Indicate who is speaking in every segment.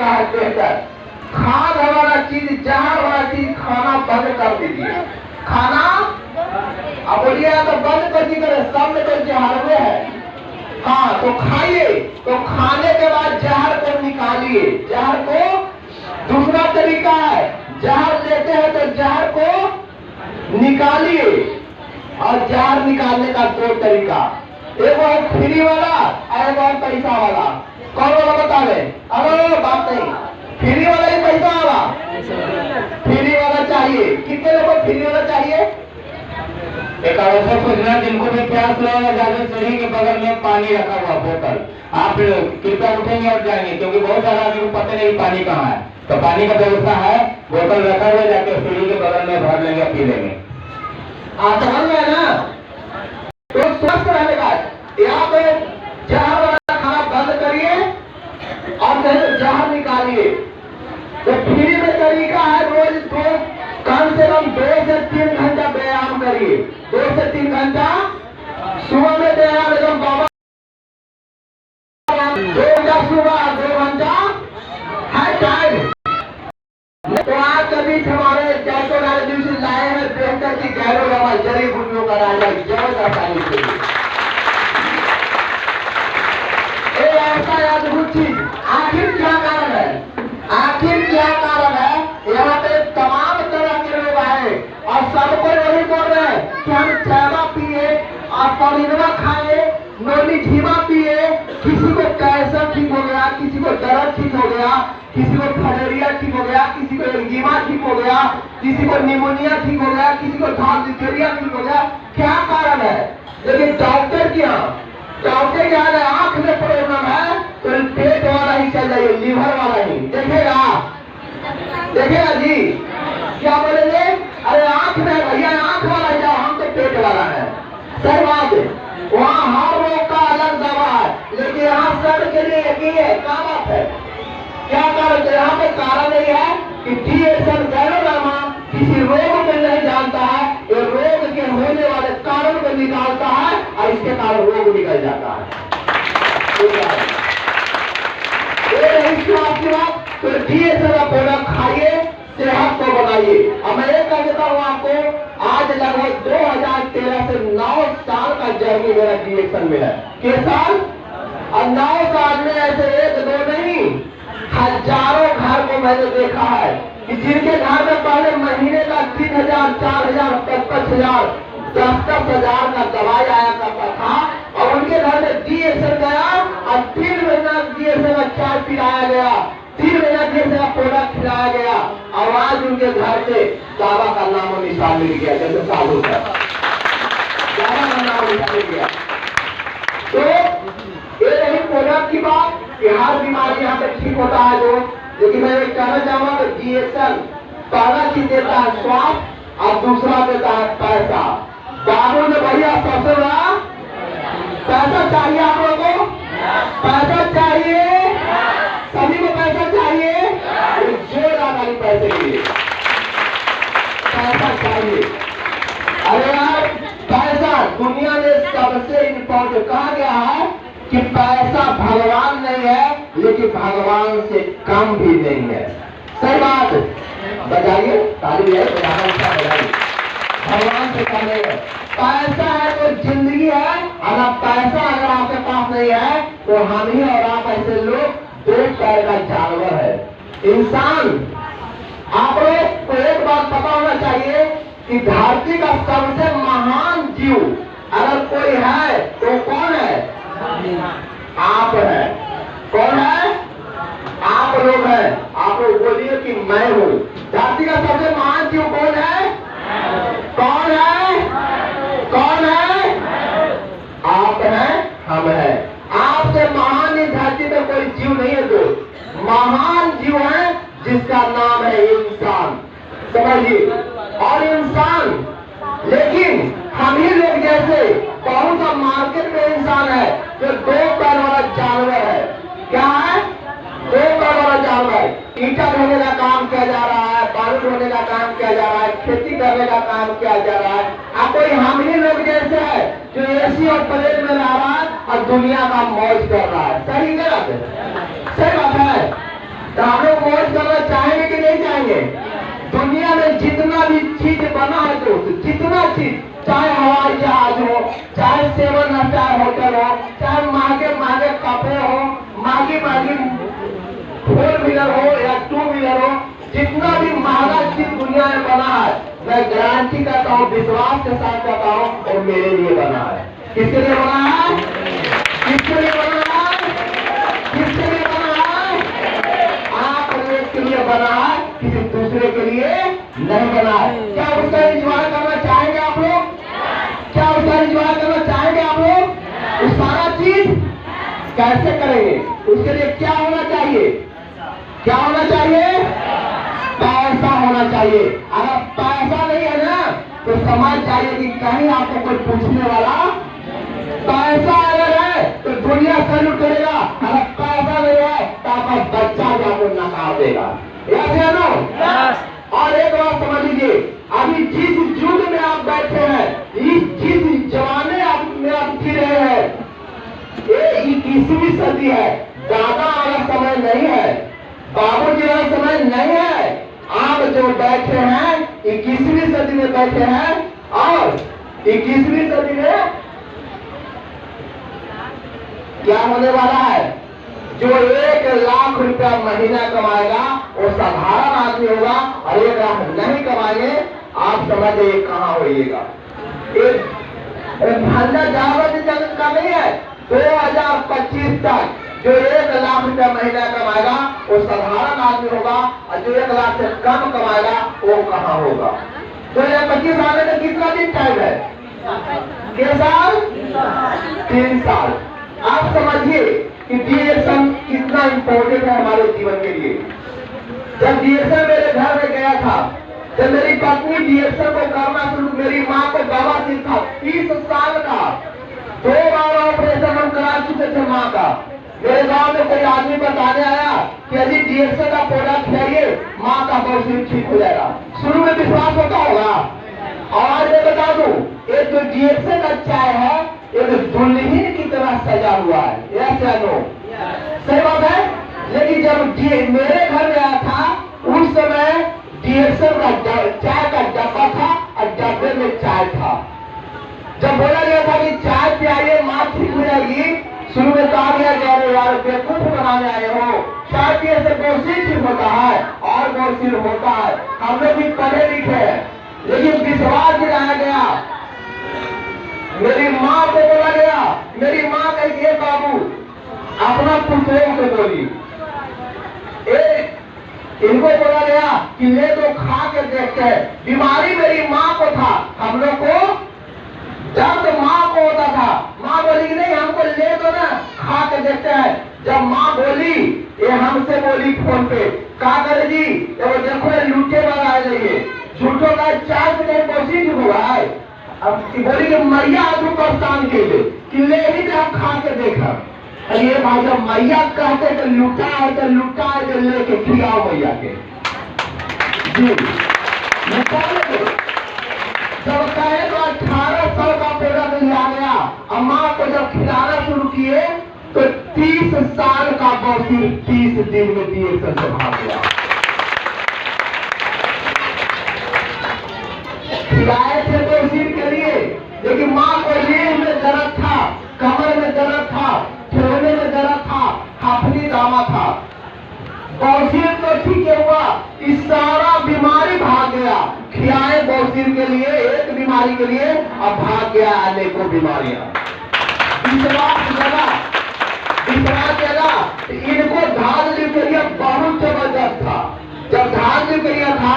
Speaker 1: तरीका है बेहतर। खाद वाला चीज, जहर वाला चीज खाना बंद कर दीजिए। खाना अब बोलिए तो बंद कर दीजिए, सब में तो जहर में है। हाँ तो खाइए, तो खाने के बाद जहर को निकालिए। जहर को दूसरा तरीका है, जहर लेते हैं तो जहर को निकालिए। और जहर निकालने का दो तरीका, एक है फ्री वाला और एक है पैसा वाला। कौन वाला बता रहे? अरे बात नहीं, फ्री वाला ही पैसा वाला? फ्री वाला चाहिए। कितने लोगों को फ्री वाला चाहिए?
Speaker 2: एक अवसर सोचना, जिनको भी प्यास लगेगा जाकर सीढ़ी के बगल में पानी रखा हुआ बोतल, आप कृपया उठेंगे और जाएंगे, क्योंकि बहुत सारा आदमी को पता नहीं पानी कहाँ है। तो पानी का व्यवस्था है, बोतल रखा हुआ, जाके सीढ़ी के बगल में भर लेंगे, पी लेंगे।
Speaker 1: आसान है ना? तो स्वस्थ रहने का यहाँ पे जहर वाला खाना बंद करिए और नहीं तो जहर निकालिए। तो फ्री में तरीका है, रोज दो कम से कम 2 से 3 घंटा व्यायाम करिए। 2 से 3 घंटा सुबह में व्यायाम, एकदम बाबा 2 घंटा सुबह, 2 घंटा है टाइम। तो आज कभी हमारे जैसो राजा जी से लाए हैं बेहतर की गैरों बाबा जड़ी बूटियों का राजा जबरदस्त आने के लिए। ऐसा अद्भुत चीज, आखिर क्या कारण है? आखिर क्या कारण है? यहाँ पे तमाम तरह के लोग आए और सबको वही बोल रहे हैं कि हम चावा पिए और पनीरवा खाए, नोनी झीमा पिए। किसी को कैंसर ठीक हो गया, किसी को दर्द ठीक हो गया, किसी को फलेरिया ठीक हो गया, किसी को एंजीमा ठीक हो गया, किसी को निमोनिया ठीक हो गया, किसी को डिप्थीरिया ठीक हो गया। क्या कारण है? लेकिन डॉक्टर क्या, डॉक्टर क्या है? आंख में प्रॉब्लम है तो पेट वाला ही चल जाइए, लीवर वाला ही देखेगा, देखेगा जी। क्या बोलेंगे? अरे आंख में भैया, आंख वाला ही जाओ, हम तो पेट वाला है। सही बात है। वहाँ हर रोग का अलग दवा है, लेकिन यहाँ सब के लिए एक ही है। क्या बात है? क्या कारण? यहाँ पे कारण यही है कि DSM गैरोडार्मा किसी रोग में नहीं जानता है, ये रोग के होने वाले कारण को निकालता है और इसके कारण रोग निकल जाता है। आपकी बात तो DSM का प्रोडक्ट खाइए, सेहत को बनाइए। अब मैं एक कह देता हूँ आपको, आज लगभग 2013 से 9 साल का जर्नी मेरा DSM में है। किस साल? और 9 साल में ऐसे एक दो नहीं, हजारों घर को मैंने देखा है कि जिनके घर में पहले महीने का 3000, 4000, 5000, 10,000 का दवाई आया करता था और उनके घर में DSM गया और 3 महीना DSM का चाय पिलाया गया, 3 महीना DSM का प्रोडक्ट खिलाया गया और आज उनके घर से दवा का नामो निशान मिल गया। जैसे सालों तक दवा का नामो निशान मिल गया। तो ये रही प्रोडक्ट की बात कि हर बीमारी यहाँ पे ठीक होता है जो। लेकिन मैं ये कहना चाहूंगा कि DSM पहला चीज देता है स्वास्थ्य और दूसरा देता है पैसा। बाबू ने भैया सबसे बड़ा पैसा चाहिए आप लोगों को, पैसा चाहिए, सभी को पैसा चाहिए, जोर आगामी पैसे के लिए पैसा चाहिए। अरे यार पैसा दुनिया में सबसे इम्पोर्टेंट कहा गया है कि पैसा भगवान नहीं है, लेकिन भगवान से कम भी नहीं है। सही बात, बजाइए ताली है, बजाइए। भगवान से कम नहीं है। पैसा है तो जिंदगी है, अगर पैसा अगर आपके पास नहीं है तो हम ही और आप ऐसे लोग 2 पैर का जानवर है। इंसान, आप लोग को एक बात पता होना चाहिए कि धरती का सबसे महान जीव अगर कोई है तो कौन है? आप है। कौन है? आप लोग हैं। आप लोग बोलिए कि मैं हूँ। धरती का सबसे महान जीव कौन है? कौन है? कौन है? आप हैं, हम हैं। आपसे महान इस धरती में कोई जीव नहीं है दोस्त। महान जीव है जिसका नाम है इंसान। समझिए, और इंसान, लेकिन हम ही लोग जैसे बहुत सा मार्केट में इंसान है जो 2 पैर वाला जानवर है। क्या है? 2 पैर वाला जानवर। ईंटा ढोने का काम किया जा रहा है, बालू ढोने का काम किया जा रहा है, खेती करने का काम किया जा रहा है। अब कोई हम ही लोग जैसे है जो AC और प्लेट में रह रहा है और दुनिया का मौज कर रहा है। सही गलत? सही बात है। तो हम लोग मौज करना चाहेंगे कि नहीं चाहेंगे? दुनिया में जितना भी चीज बना है दोस्त, जितना चीज, चाहे हवाई जहाज हो, चाहे 7 स्टार होटल हो, चाहे महंगे महंगे कपड़े हो, महंगी महंगी 4 व्हीलर हो या 2 व्हीलर हो, जितना भी महंगा चीज दुनिया में बना है, मैं गारंटी करता हूँ, विश्वास के साथ कहता हूँ, और मेरे लिए बना है। किसके लिए बना है? किसके लिए बना है? किसके लिए बना है? आप लोग के लिए बना है, किसी दूसरे के लिए नहीं बना है। क्या उसका इंतजार करना चाहेंगे आप लोग? क्या उसका इंतजार करना चाहेंगे आप लोग? वो सारा चीज कैसे करेंगे? उसके लिए क्या होना चाहिए? क्या होना चाहिए? पैसा होना चाहिए। अगर पैसा नहीं है ना, तो समझ जाइए कि कहीं आपको कोई पूछने वाला, पैसा अगर है तो दुनिया सैल्यूट करेगा, अगर पैसा नहीं है तो आपका बच्चा भी आपको नकार देगा। याद है ना? और एक बात समझ लीजिए, अभी जिस युग में आप बैठे हैं, जिस जमाने में आप जी रहे हैं, ये 21वीं सदी है। दादा वाला समय नहीं है, बाबूजी वाला समय नहीं है। आप जो बैठे हैं 21वीं सदी में बैठे हैं, और 21वीं सदी में क्या होने वाला है? जो 1 लाख रुपया महीना कमाएगा वो साधारण आदमी होगा, और 1 लाख नहीं कमाएंगे, आप समझ जाइए कहाँ होइएगा। धंधा जावत जगत का नहीं है। 2025 तक जो 1 लाख रुपया महीना कमाएगा वो साधारण आदमी होगा, और जो 1 लाख से कम कमाएगा वो कहाँ होगा? 2025 आने में कितना दिन टाइम है? कितने साल? 3 साल। आप समझिए कि डीएसएम कितना इंपॉर्टेंट है हमारे जीवन के लिए। जब डीएसएम मेरे घर में गया था, जब मेरी पत्नी डीएसएम को करना शुरू, मेरी माँ को बवासीर था, 30 साल का, 2 बार ऑपरेशन हम करा चुके थे माँ का। मेरे गांव में कोई आदमी बताने आया कि यदि डीएसएम का प्रोडक्ट खाइए माँ का बवासीर ठीक हो जाएगा। शुरू में विश्वास होता होगा। और मैं बता दूं, एक जो डीएसएम का चाय है, एक दुल्हन की तरह सजा हुआ है। यस या नो? सही बात है। लेकिन जब मेरे घर में आया था, उस समय डीएसएम का चाय का डब्बा था और डब्बे में चाय था। जब बोला गया था कि चाय पियाइए माँ ठीक हो जाएगी, शुरू में कहा गया यार बेवकूफ बनाने आए हो, चाय पिए से बवासीर ठीक होता है और बवासीर होता है। हम लोग भी पढ़े लिखे हैं, लेकिन विश्वास दिलाया गया। मेरी माँ को बोला गया, मेरी माँ कही बाबू अपना पुत्रों को बोली, इनको बोला गया कि ले दो खा के देखते हैं। बीमारी मेरी माँ को था, हम लोग को दर्द माँ को होता था। माँ बोली कि नहीं हमको ले दो ना, खा के देखते हैं। जब माँ बोली, ये हमसे बोली फोन पे, क्या करे जी, तो देखो लूटे वाला आ जाइए, झूठों का 4 से नहीं बवासीर हुआ है। अब बोली कि मैया आदमी परेशान के लिए कि ले ही हम खा के देखा। ये भाई जब मैया कहते तो लुटा है तो लुटा है, तो लेके खिलाओ मैया के जी। जब कहे तो 1800 का प्रोडक्ट लिया गया, और माँ को जब खिलाना शुरू किए तो 30 साल का बवासीर 30 दिन में डीएसएम से भाग गया। खिलाए थे बवासीर के लिए, लेकिन माँ को रीढ़ में दर्द था, कमर में दर्द था, ठेवने में दर्द था, हाफली दामा था। बवासीर तो ठीक हुआ, इस सारा बीमारी भाग गया। खिलाए बवासीर के लिए, एक बीमारी के लिए, अब भाग गया अनेकों बीमारियां। विश्वास जगह इनको धान ल्यूकेरिया बहुत जबरदस्त था। जब धान ल्यूकेरिया था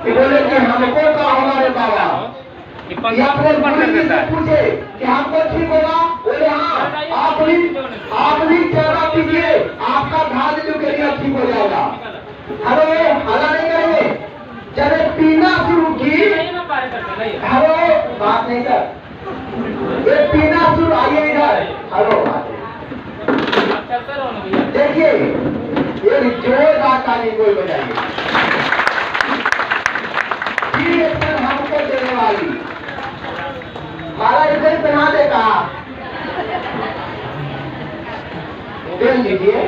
Speaker 1: कि बोले कि हमको क्या होगा रे बाबा, या फिर पूछे कि हमको ठीक होगा, बोले हाँ आप भी चारा पीजिए, आपका धान ल्यूकेरिया ठीक हो जाएगा। अरे हला नहीं करेंगे। जब पीना शुरू की, हेलो बात नहीं कर, ये पीना शुरू, आइए इधर, हेलो देखिए ये जोरदार ताली कोई बजाइए। हमको देने वाली महाराज इधर बना देगा, दे लीजिए।